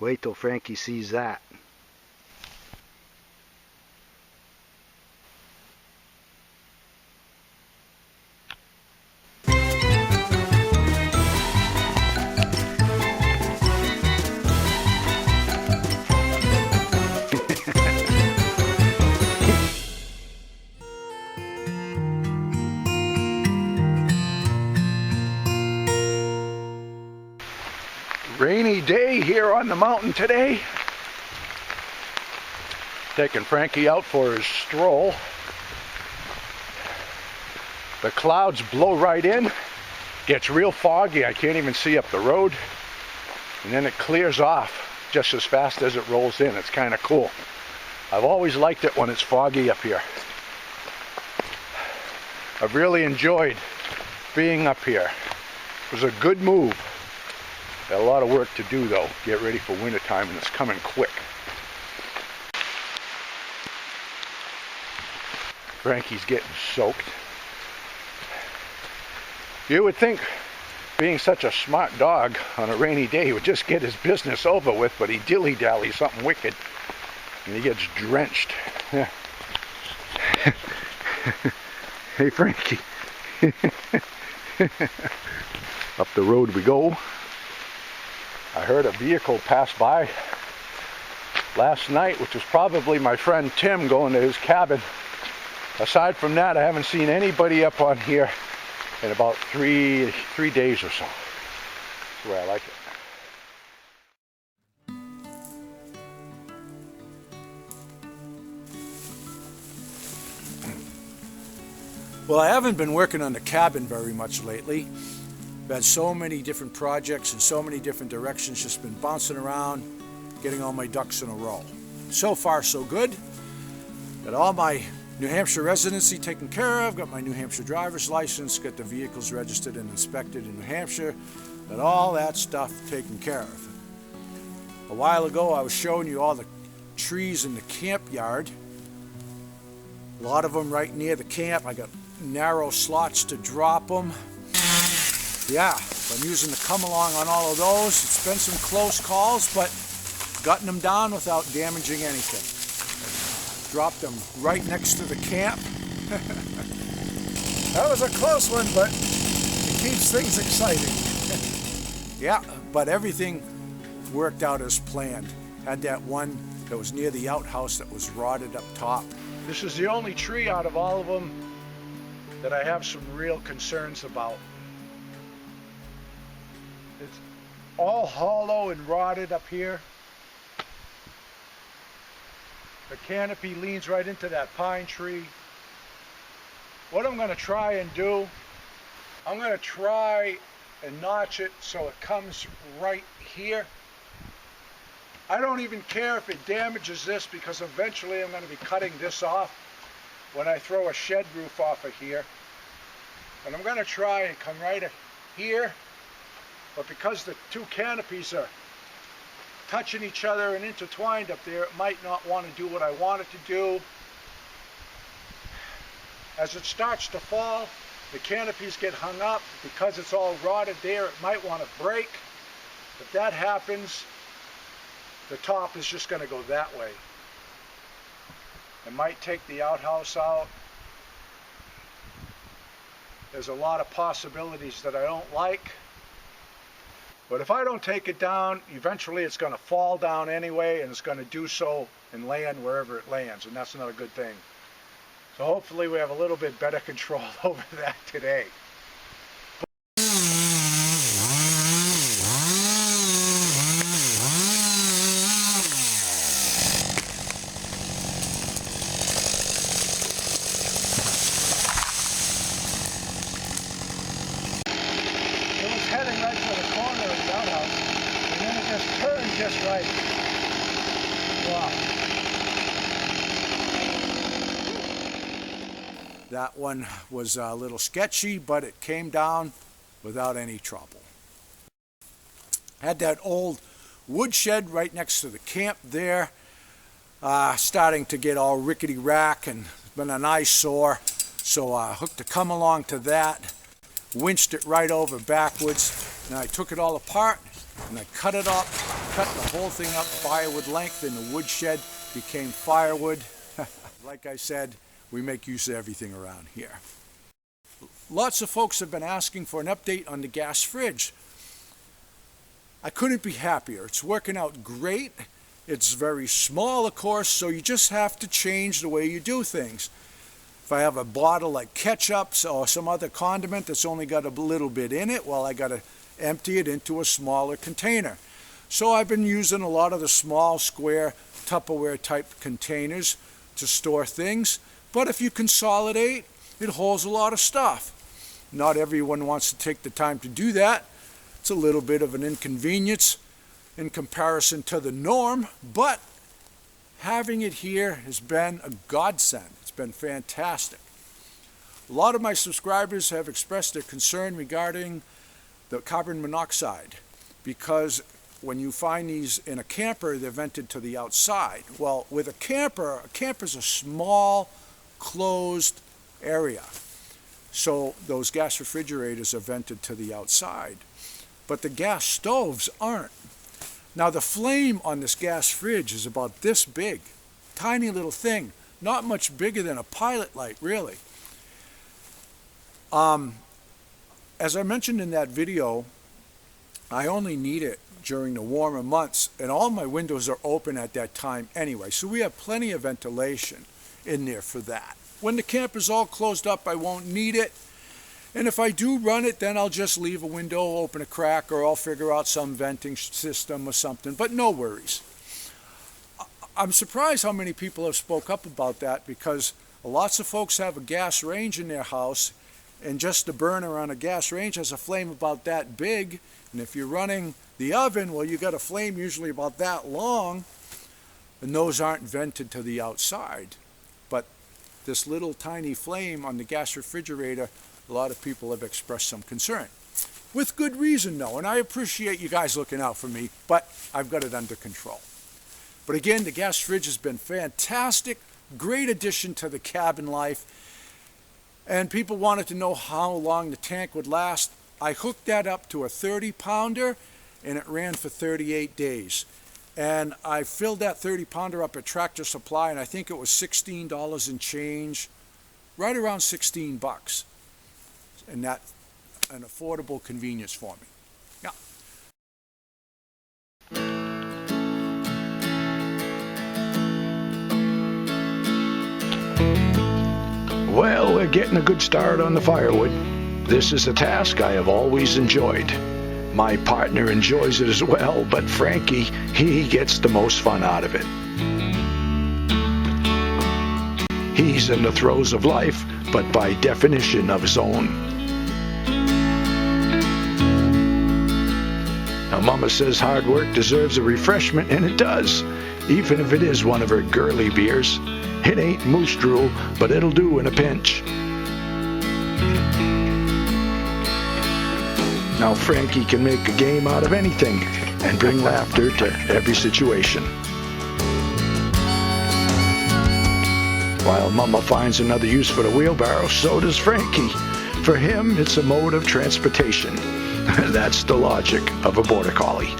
Wait till Frankie sees that. Rainy day here on the mountain today. Taking Frankie out for his stroll. The clouds blow right in. Gets real foggy. I can't even see up the road. And then it clears off just as fast as it rolls in. It's kind of cool. I've always liked it when it's foggy up here. I've really enjoyed being up here. It was a good move. Got a lot of work to do though. Get ready for winter time, and it's coming quick. Frankie's getting soaked. You would think, being such a smart dog, on a rainy day he would just get his business over with, but he dilly-dallies something wicked and he gets drenched. Hey Frankie. Up the road we go. I heard a vehicle pass by last night, which was probably my friend Tim going to his cabin. Aside from that, I haven't seen anybody up on here in about three days or so. That's the way I like it. Well, I haven't been working on the cabin very much lately. I've had so many different projects in so many different directions, just been bouncing around, getting all my ducks in a row. So far, so good. Got all my New Hampshire residency taken care of, got my New Hampshire driver's license, got the vehicles registered and inspected in New Hampshire, got all that stuff taken care of. A while ago, I was showing you all the trees in the camp yard. A lot of them right near the camp. I got narrow slots to drop them. Yeah, I'm using the come along on all of those. It's been some close calls, but gotten them down without damaging anything. Dropped them right next to the camp. That was a close one, but it keeps things exciting. Yeah, but everything worked out as planned. Had that one that was near the outhouse that was rotted up top. This is the only tree out of all of them that I have some real concerns about. It's all hollow and rotted up here. The canopy leans right into that pine tree. What I'm going to try and do, I'm going to try and notch it so it comes right here. I don't even care if it damages this, because eventually I'm going to be cutting this off when I throw a shed roof off of here. And I'm going to try and come right here. But because the two canopies are touching each other and intertwined up there, it might not want to do what I want it to do. As it starts to fall, the canopies get hung up. Because it's all rotted there, it might want to break. If that happens, the top is just going to go that way. It might take the outhouse out. There's a lot of possibilities that I don't like. But if I don't take it down, eventually it's going to fall down anyway, and it's going to do so and land wherever it lands, and that's not a good thing. So hopefully we have a little bit better control over that today. Heading right to the corner of the outhouse, and then it just turned just right. Wow. That one was a little sketchy, but it came down without any trouble. Had that old woodshed right next to the camp there, starting to get all rickety-rack and been an eyesore, so I hooked the come along to that. Winched it right over backwards, and I took it all apart and I cut it up cut the whole thing up firewood length, and the woodshed became firewood. Like I said, we make use of everything around here. Lots of folks have been asking for an update on the gas fridge. I couldn't be happier. It's working out great. It's very small, of course, so you just have to change the way you do things. If I have a bottle like ketchup or some other condiment that's only got a little bit in it, well, I got to empty it into a smaller container. So I've been using a lot of the small square Tupperware type containers to store things. But if you consolidate, it holds a lot of stuff. Not everyone wants to take the time to do that. It's a little bit of an inconvenience in comparison to the norm, but having it here has been a godsend. It's been fantastic. A lot of my subscribers have expressed their concern regarding the carbon monoxide, because when you find these in a camper, they're vented to the outside. Well, with a camper's a small, closed area. So those gas refrigerators are vented to the outside. But the gas stoves aren't. Now the flame on this gas fridge is about this big. Tiny little thing. Not much bigger than a pilot light, really. As I mentioned in that video, I only need it during the warmer months, and all my windows are open at that time anyway, so we have plenty of ventilation in there for that. When the camper's all closed up, I won't need it, and if I do run it, then I'll just leave a window, open a crack, or I'll figure out some venting system or something, but no worries. I'm surprised how many people have spoke up about that, because lots of folks have a gas range in their house, and just the burner on a gas range has a flame about that big, and if you're running the oven, well, you got a flame usually about that long, and those aren't vented to the outside. But this little tiny flame on the gas refrigerator, a lot of people have expressed some concern. With good reason, though, and I appreciate you guys looking out for me, but I've got it under control. But again, the gas fridge has been fantastic, great addition to the cabin life, and people wanted to know how long the tank would last. I hooked that up to a 30-pounder, and it ran for 38 days. And I filled that 30-pounder up at Tractor Supply, and I think it was $16 and change, right around 16 bucks. And that's an affordable convenience for me. Yeah. Well, we're getting a good start on the firewood. This is a task I have always enjoyed. My partner enjoys it as well, but Frankie, he gets the most fun out of it. He's in the throes of life, but by definition of his own. Now, Mama says hard work deserves a refreshment, and it does, even if it is one of her girly beers. It ain't moose drool, but it'll do in a pinch. Now Frankie can make a game out of anything and bring laughter to every situation. While Mama finds another use for the wheelbarrow, so does Frankie. For him, it's a mode of transportation. That's the logic of a border collie.